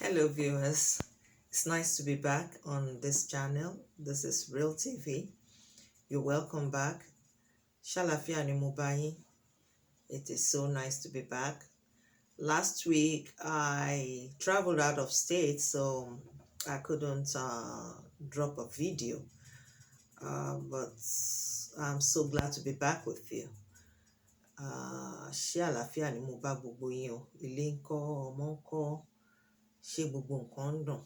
Hello, viewers. It's nice to be back on this channel. This is Real TV. You're welcome back. Shalafia ni Mubayi. It is so nice to be back. Last week, I traveled out of state, so I couldn't drop a video. But I'm so glad to be back with you. Shalafia ni Muba gbogbo yín o. Ilé ńkọ́, ọmọ ńkọ́, ṣé gbogbo nǹkan ń dùn?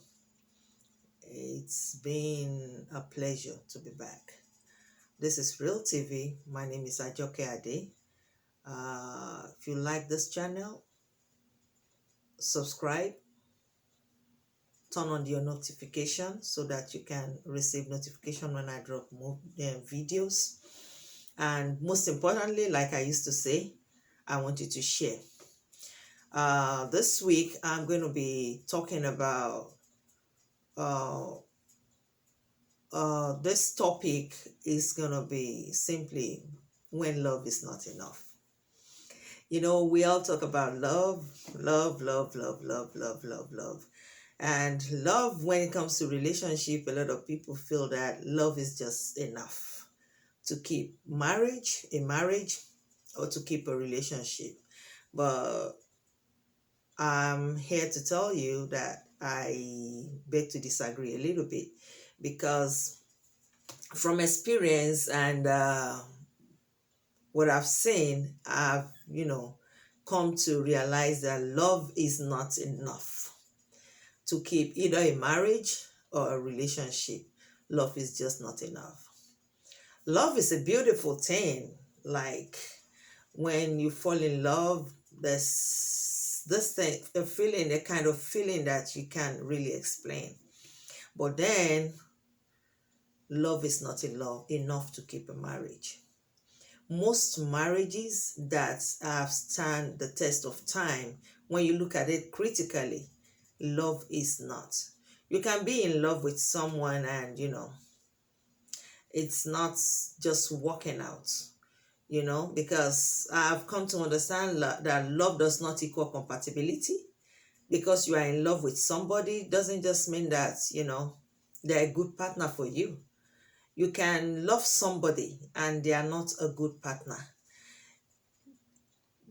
It's been a pleasure to be back. This is Real TV. My name is Ajoke Ade. If you like this channel, subscribe, turn on your notification so that you can receive notification when I drop more videos. And most importantly, like I used to say, I want you to share. This week, I'm going to be talking about this topic is gonna be simply when love is not enough. You know, we all talk about love. And love, when it comes to relationship, a lot of people feel that love is just enough to keep a marriage, or to keep a relationship. But I'm here to tell you that I beg to disagree a little bit, because from experience and what I've seen, I've, come to realize that love is not enough to keep either a marriage or a relationship. Love is just not enough. Love is a beautiful thing. Like when you fall in love, there's this thing, a kind of feeling that you can't really explain. But then, love is not enough to keep a marriage. Most marriages that have stand the test of time, when you look at it critically, love is not. You can be in love with someone and, it's not just working out, because I've come to understand that love does not equal compatibility. Because you are in love with somebody doesn't just mean that, they're a good partner for you. You can love somebody and they are not a good partner.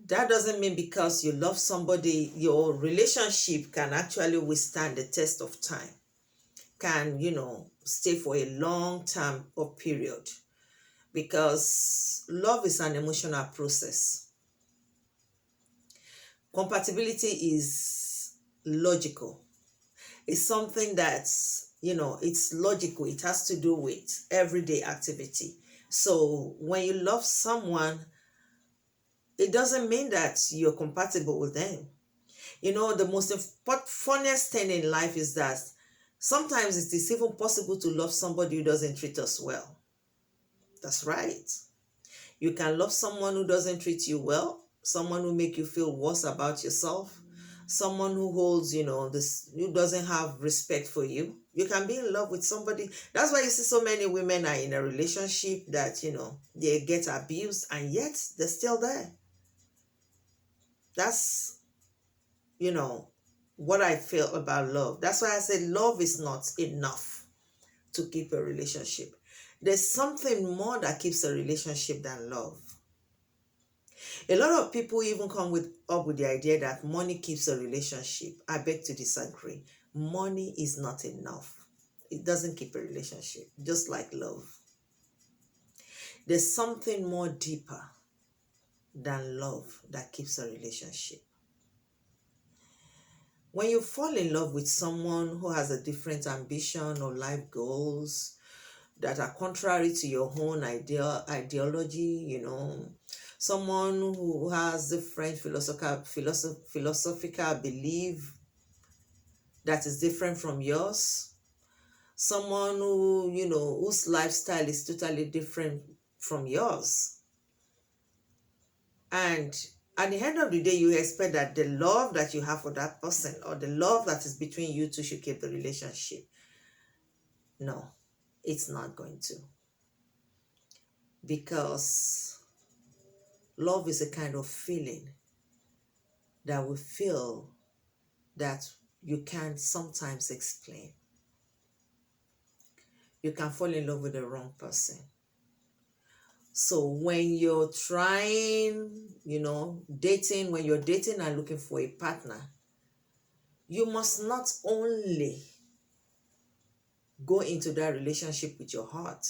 That doesn't mean because you love somebody, your relationship can actually withstand the test of time, can, stay for a long time or period. Because love is an emotional process. Compatibility is logical. It's something that's, it's logical. It has to do with everyday activity. So when you love someone, it doesn't mean that you're compatible with them. The most funniest thing in life is that sometimes it is even possible to love somebody who doesn't treat us well. That's right. You can love someone who doesn't treat you well, someone who make you feel worse about yourself, someone who holds, who doesn't have respect for you. You can be in love with somebody. That's why you see so many women are in a relationship that, they get abused and yet they're still there. That's, what I feel about love. That's why I said love is not enough to keep a relationship. There's something more that keeps a relationship than love. A lot of people even come up with the idea that money keeps a relationship. I beg to disagree. Money is not enough. It doesn't keep a relationship, just like love. There's something more deeper than love that keeps a relationship. When you fall in love with someone who has a different ambition or life goals that are contrary to your own ideology, someone who has different philosophical belief that is different from yours, someone who, whose lifestyle is totally different from yours. And at the end of the day, you expect that the love that you have for that person or the love that is between you two should keep the relationship. No, it's not going to. Because love is a kind of feeling that we feel that you can sometimes explain. You can fall in love with the wrong person. So when you're trying, dating, when you're dating and looking for a partner, you must not only go into that relationship with your heart,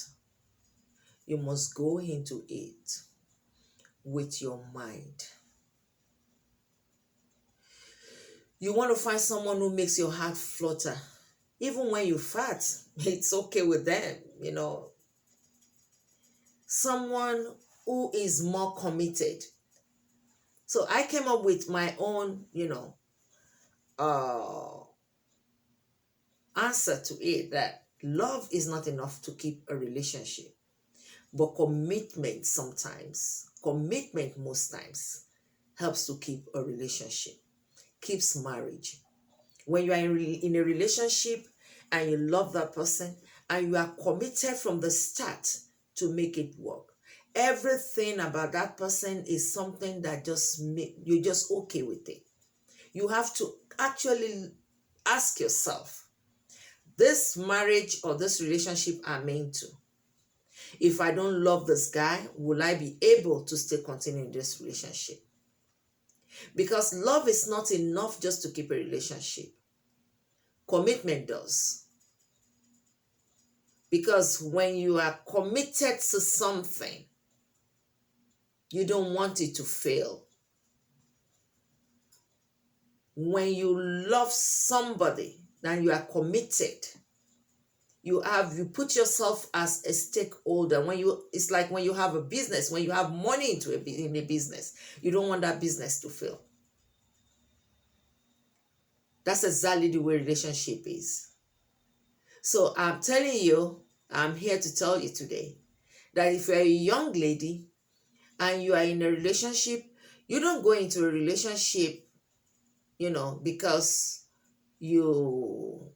you must go into it with your mind. You want to find someone who makes your heart flutter. Even when you fart, it's okay with them, Someone who is more committed. So I came up with my own, answer to it, that love is not enough to keep a relationship, but commitment most times helps to keep a relationship, keeps marriage. When you are in a relationship and you love that person and you are committed from the start to make it work, everything about that person is something that you're just okay with it. You have to actually ask yourself, this marriage or this relationship I'm into, if I don't love this guy, will I be able to stay continuing this relationship? Because love is not enough just to keep a relationship. Commitment does. Because when you are committed to something, you don't want it to fail. When you love somebody and you are committed, you put yourself as a stakeholder. It's like when you have a business, when you have money in a business, you don't want that business to fail. That's exactly the way relationship is. So I'm here to tell you today that if you're a young lady and you are in a relationship, you don't go into a relationship, because you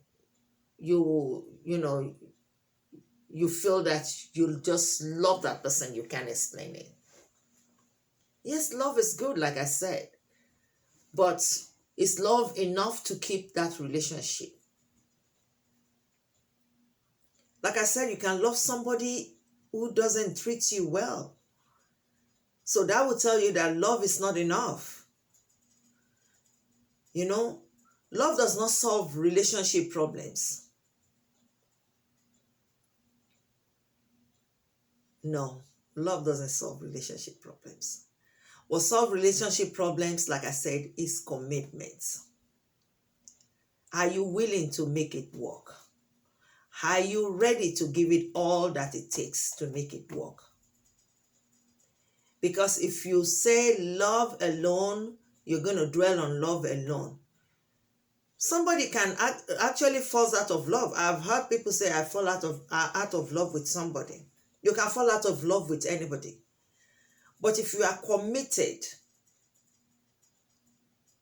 feel that you just love that person, you can't explain it. Yes, love is good, like I said, but is love enough to keep that relationship? Like I said, you can love somebody who doesn't treat you well. So that will tell you that love is not enough. Love does not solve relationship problems. No, love doesn't solve relationship problems. What solves relationship problems, like I said, is commitment. Are you willing to make it work? Are you ready to give it all that it takes to make it work? Because if you say love alone, you're going to dwell on love alone. Somebody can actually fall out of love. I've heard people say, I fall out of love with somebody. You can fall out of love with anybody. But if you are committed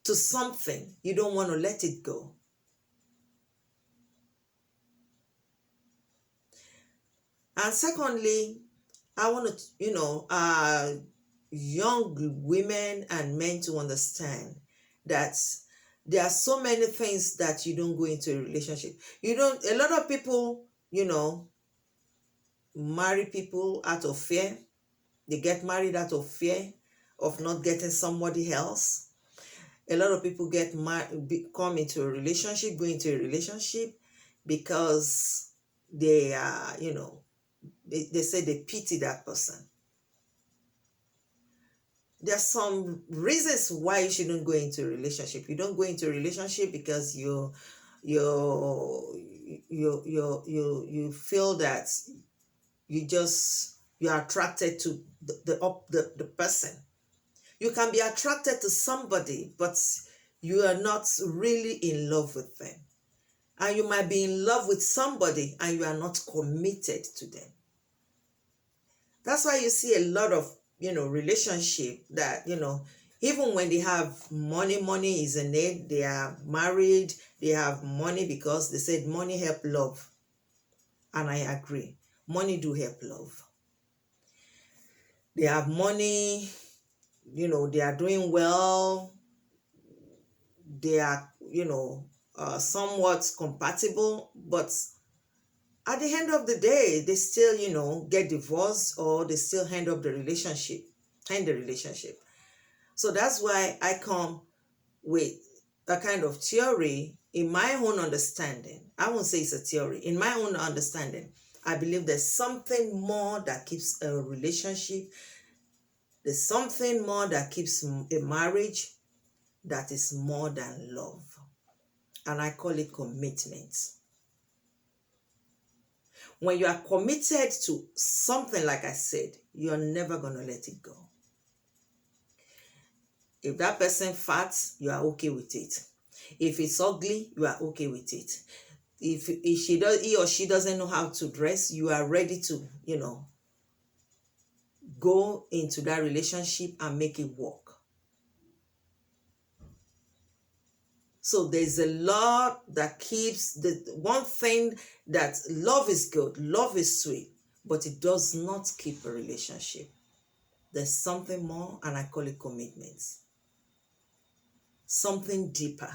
to something, you don't want to let it go. And secondly, I want to, young women and men to understand that there are so many things that you don't go into a relationship. A lot of people, marry people out of fear. They get married out of fear of not getting somebody else. A lot of people come into a relationship, go into a relationship because they are, they say they pity that person. There's some reasons why you shouldn't go into a relationship. You don't go into a relationship because you feel that you're attracted to the person. You can be attracted to somebody, but you are not really in love with them. And you might be in love with somebody and you are not committed to them. That's why you see a lot of, relationship that, even when they have money is in it, they are married, they have money because they said money help love. And I agree. Money do help love. They have money, they are doing well. They are, somewhat compatible, but at the end of the day, they still, get divorced, or they still end the relationship. So that's why I come with a kind of theory in my own understanding. I won't say it's a theory. In my own understanding, I believe there's something more that keeps a relationship. There's something more that keeps a marriage that is more than love. And I call it commitment. When you are committed to something, like I said, you're never going to let it go. If that person farts, you are okay with it. If it's ugly, you are okay with it. If he or she doesn't know how to dress, you are ready to, go into that relationship and make it work. So there's a lot that keeps the one thing, that love is good, love is sweet, but it does not keep a relationship. There's something more, and I call it commitments. Something deeper.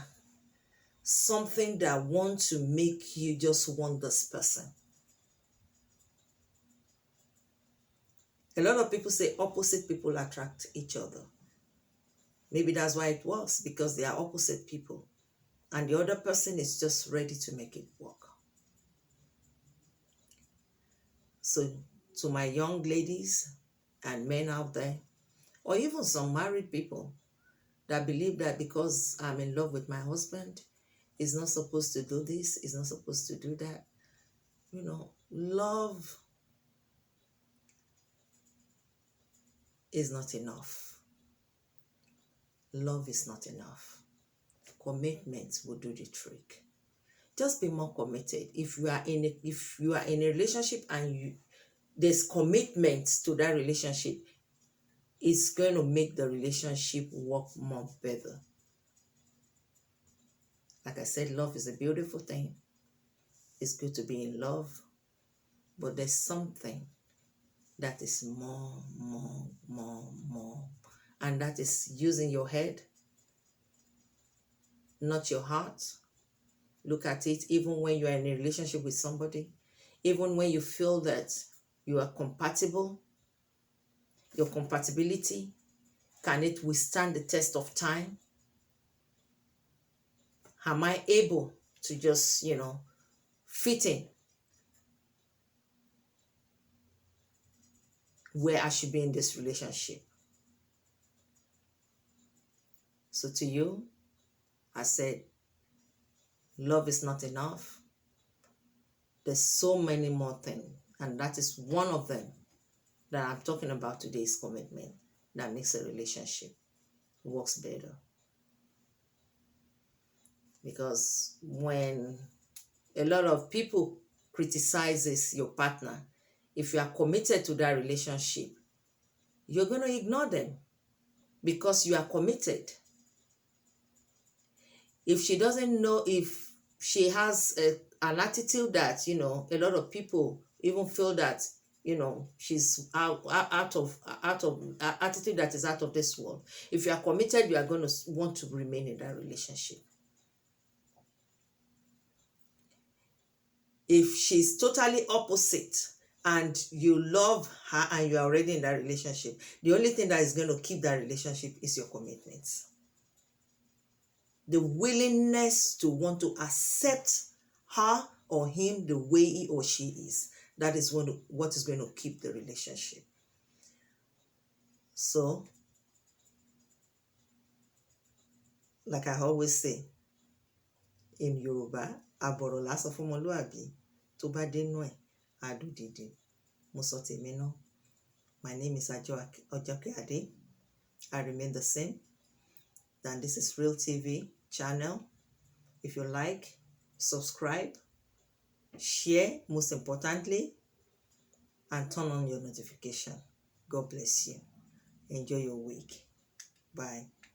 Something that wants to make you just want this person. A lot of people say opposite people attract each other. Maybe that's why it works, because they are opposite people. And the other person is just ready to make it work. So to my young ladies and men out there, or even some married people that believe that because I'm in love with my husband, he's not supposed to do this, he's not supposed to do that. Love is not enough. Love is not enough. Commitment will do the trick. Just be more committed. If you are in a relationship and there's commitment to that relationship, it's going to make the relationship work more better. Like I said, love is a beautiful thing. It's good to be in love, but there's something that is more, and that is using your head, not your heart. Look at it. Even when you are in a relationship with somebody, even when you feel that you are compatible, your compatibility, can it withstand the test of time? Am I able to just, fit in where I should be in this relationship? So to you, I said, love is not enough. There's so many more things, and that is one of them that I'm talking about today, is commitment, that makes a relationship works better. Because when a lot of people criticizes your partner, if you are committed to that relationship, you're going to ignore them because you are committed. If she doesn't know, if she has an attitude that, a lot of people even feel that, she's out of attitude that is out of this world. If you are committed, you are going to want to remain in that relationship. If she's totally opposite and you love her and you are already in that relationship, the only thing that is going to keep that relationship is your commitments. The willingness to want to accept her or him the way he or she is. That is what is going to keep the relationship. So, like I always say, in Yoruba, àbọ̀rọ̀ lásán fún ọmọlúàbí, tó bá dénú ẹ̀, á dùn dídì. Mo sọ tèmi náà. My name is Ajoke Ade. I remain the same. And this is Real TV channel. If you like, subscribe, share, most importantly, and turn on your notification. God bless you. Enjoy your week. Bye.